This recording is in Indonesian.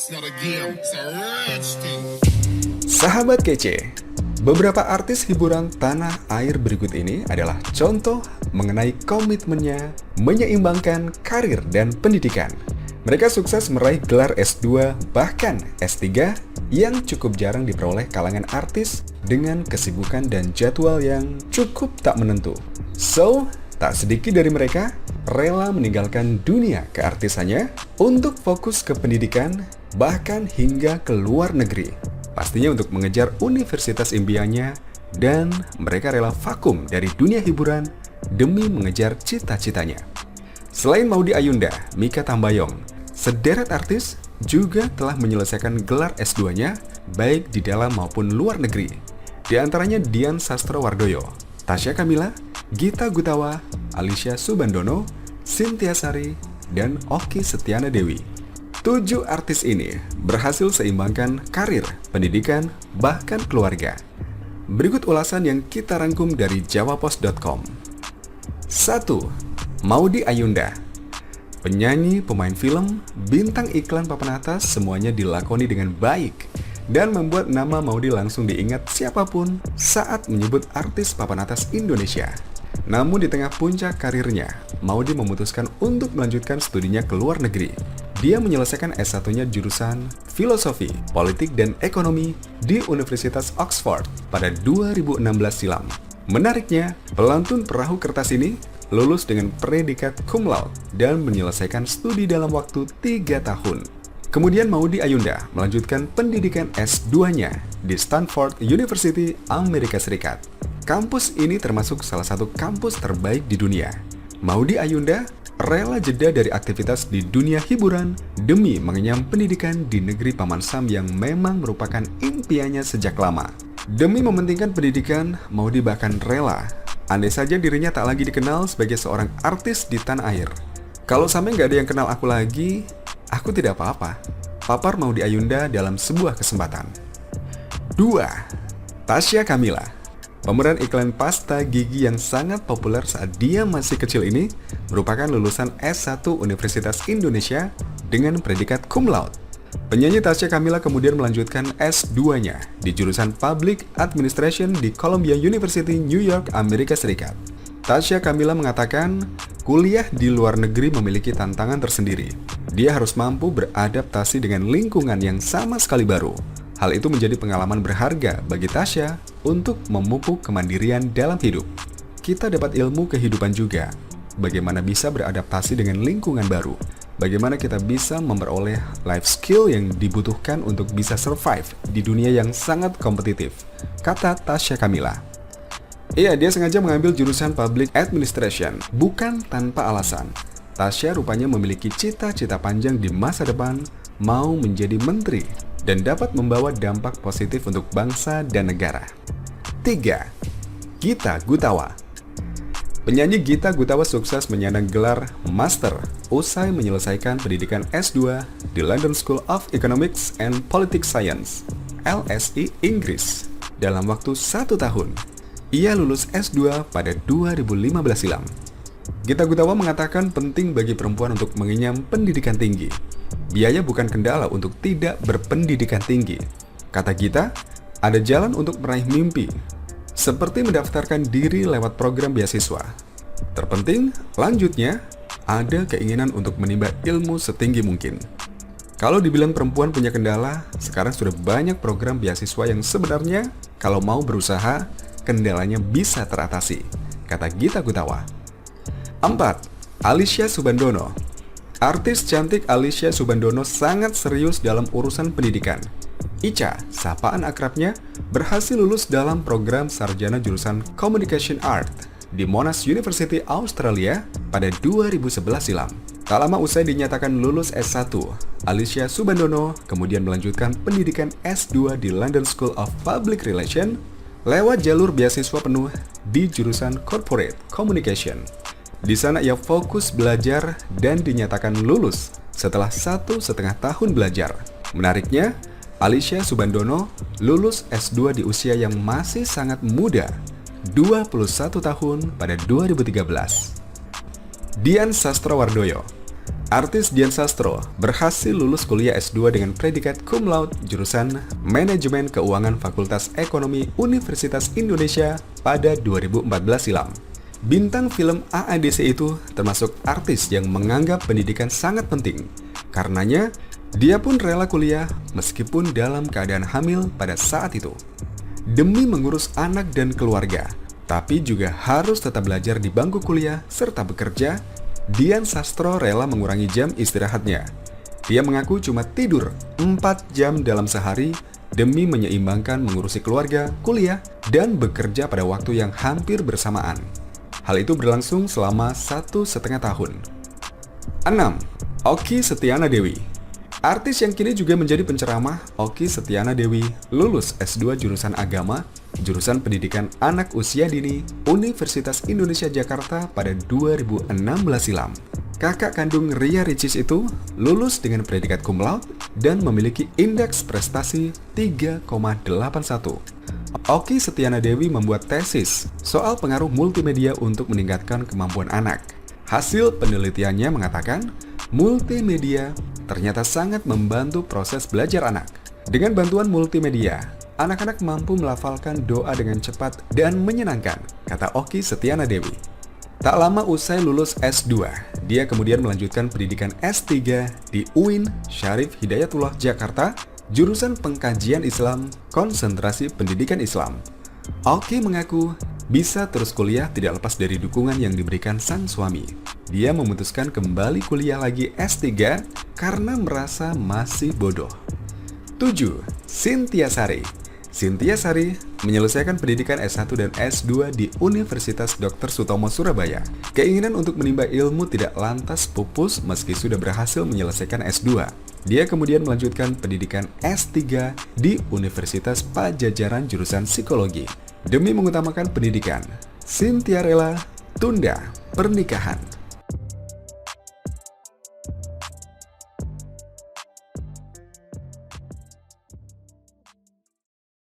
It's not a game, it's a rich thing. Sahabat kece, beberapa artis hiburan tanah air berikut ini adalah contoh mengenai komitmennya menyeimbangkan karir dan pendidikan. Mereka sukses meraih gelar S2 bahkan S3 yang cukup jarang diperoleh kalangan artis dengan kesibukan dan jadwal yang cukup tak menentu. So, tak sedikit dari mereka rela meninggalkan dunia keartisannya untuk fokus ke pendidikan bahkan hingga ke luar negeri. Pastinya untuk mengejar universitas impiannya, dan mereka rela vakum dari dunia hiburan demi mengejar cita-citanya. Selain Maudy Ayunda, Mikha Tambayong, sederet artis juga telah menyelesaikan gelar S2-nya baik di dalam maupun luar negeri. Di antaranya Dian Sastrowardoyo, Tasya Kamila, Gita Gutawa, Alicia Subandono, Cynthia Sari, dan Okky Setiana Dewi. 7 artis ini berhasil seimbangkan karir, pendidikan, bahkan keluarga. Berikut ulasan yang kita rangkum dari jawapos.com. 1. Maudy Ayunda. Penyanyi, pemain film, bintang iklan papan atas semuanya dilakoni dengan baik dan membuat nama Maudy langsung diingat siapapun saat menyebut artis papan atas Indonesia. Namun di tengah puncak karirnya, Maudy memutuskan untuk melanjutkan studinya ke luar negeri. Dia menyelesaikan S1-nya jurusan Filosofi, Politik, dan Ekonomi di Universitas Oxford pada 2016 silam. Menariknya, pelantun perahu kertas ini lulus dengan predikat cum laude dan menyelesaikan studi dalam waktu 3 tahun. Kemudian Maudy Ayunda melanjutkan pendidikan S2-nya di Stanford University, Amerika Serikat. Kampus ini termasuk salah satu kampus terbaik di dunia. Maudy Ayunda rela jeda dari aktivitas di dunia hiburan demi mengenyam pendidikan di negeri Paman Sam yang memang merupakan impiannya sejak lama. Demi mementingkan pendidikan, Maudy bahkan rela andai saja dirinya tak lagi dikenal sebagai seorang artis di tanah air. Kalau sampai nggak ada yang kenal aku lagi, aku tidak apa-apa, papar Maudy Ayunda dalam sebuah kesempatan. 2. Tasya Kamila. Pemeran iklan pasta gigi yang sangat populer saat dia masih kecil ini merupakan lulusan S1 Universitas Indonesia dengan predikat cum laude. Penyanyi Tasya Kamila kemudian melanjutkan S2-nya di jurusan Public Administration di Columbia University, New York, Amerika Serikat. Tasya Kamila mengatakan, kuliah di luar negeri memiliki tantangan tersendiri. Dia harus mampu beradaptasi dengan lingkungan yang sama sekali baru. Hal itu menjadi pengalaman berharga bagi Tasya untuk memupuk kemandirian dalam hidup. Kita dapat ilmu kehidupan juga, bagaimana bisa beradaptasi dengan lingkungan baru, bagaimana kita bisa memperoleh life skill yang dibutuhkan untuk bisa survive di dunia yang sangat kompetitif, kata Tasya Kamila. Iya, dia sengaja mengambil jurusan Public Administration, bukan tanpa alasan. Tasya rupanya memiliki cita-cita panjang di masa depan, mau menjadi menteri, dan dapat membawa dampak positif untuk bangsa dan negara. 3. Gita Gutawa. Penyanyi Gita Gutawa sukses menyandang gelar Master usai menyelesaikan pendidikan S2 di London School of Economics and Politics Science, LSE Inggris, dalam waktu 1 tahun. Ia lulus S2 pada 2015 silam. Gita Gutawa mengatakan penting bagi perempuan untuk mengenyam pendidikan tinggi. Biaya bukan kendala untuk tidak berpendidikan tinggi. Kata Gita, ada jalan untuk meraih mimpi, seperti mendaftarkan diri lewat program beasiswa. Terpenting, lanjutnya, ada keinginan untuk menimba ilmu setinggi mungkin. Kalau dibilang perempuan punya kendala, sekarang sudah banyak program beasiswa yang sebenarnya kalau mau berusaha, kendalanya bisa teratasi, kata Gita Gutawa. 4. Alicia Subandono. Artis cantik Alicia Subandono sangat serius dalam urusan pendidikan. Ica, sapaan akrabnya, berhasil lulus dalam program sarjana jurusan Communication Art di Monash University, Australia pada 2011 silam. Tak lama usai dinyatakan lulus S1, Alicia Subandono kemudian melanjutkan pendidikan S2 di London School of Public Relations lewat jalur beasiswa penuh di jurusan Corporate Communication. Di sana ia fokus belajar dan dinyatakan lulus setelah 1,5 tahun belajar. Menariknya, Alicia Subandono lulus S2 di usia yang masih sangat muda, 21 tahun pada 2013. Dian Sastrowardoyo. Artis Dian Sastro berhasil lulus kuliah S2 dengan predikat cum laude jurusan Manajemen Keuangan Fakultas Ekonomi Universitas Indonesia pada 2014 silam. Bintang film AADC itu termasuk artis yang menganggap pendidikan sangat penting. Karenanya, dia pun rela kuliah meskipun dalam keadaan hamil pada saat itu. Demi mengurus anak dan keluarga, tapi juga harus tetap belajar di bangku kuliah serta bekerja, Dian Sastro rela mengurangi jam istirahatnya. Dia mengaku cuma tidur 4 jam dalam sehari demi menyeimbangkan mengurusi keluarga, kuliah, dan bekerja pada waktu yang hampir bersamaan. Hal itu berlangsung selama 1,5 tahun. 6. Okky Setiana Dewi. Artis yang kini juga menjadi penceramah, Okky Setiana Dewi lulus S2 jurusan Agama, jurusan Pendidikan Anak Usia Dini, Universitas Indonesia Jakarta pada 2016 silam. Kakak kandung Ria Ricis itu lulus dengan predikat cum laude dan memiliki indeks prestasi 3,81. Okky Setiana Dewi membuat tesis soal pengaruh multimedia untuk meningkatkan kemampuan anak. Hasil penelitiannya mengatakan, multimedia ternyata sangat membantu proses belajar anak. Dengan bantuan multimedia, anak-anak mampu melafalkan doa dengan cepat dan menyenangkan, kata Okky Setiana Dewi. Tak lama usai lulus S2, dia kemudian melanjutkan pendidikan S3 di UIN Syarif Hidayatullah Jakarta, jurusan Pengkajian Islam, konsentrasi pendidikan Islam. Okky mengaku bisa terus kuliah tidak lepas dari dukungan yang diberikan sang suami. Dia memutuskan kembali kuliah lagi S3 karena merasa masih bodoh. 7. Cynthia Sari. Cynthia Sari menyelesaikan pendidikan S1 dan S2 di Universitas Dr. Sutomo Surabaya. Keinginan untuk menimba ilmu tidak lantas pupus meski sudah berhasil menyelesaikan S2. Dia kemudian melanjutkan pendidikan S3 di Universitas Pajajaran jurusan Psikologi. Demi mengutamakan pendidikan, Cynthia rela tunda pernikahan.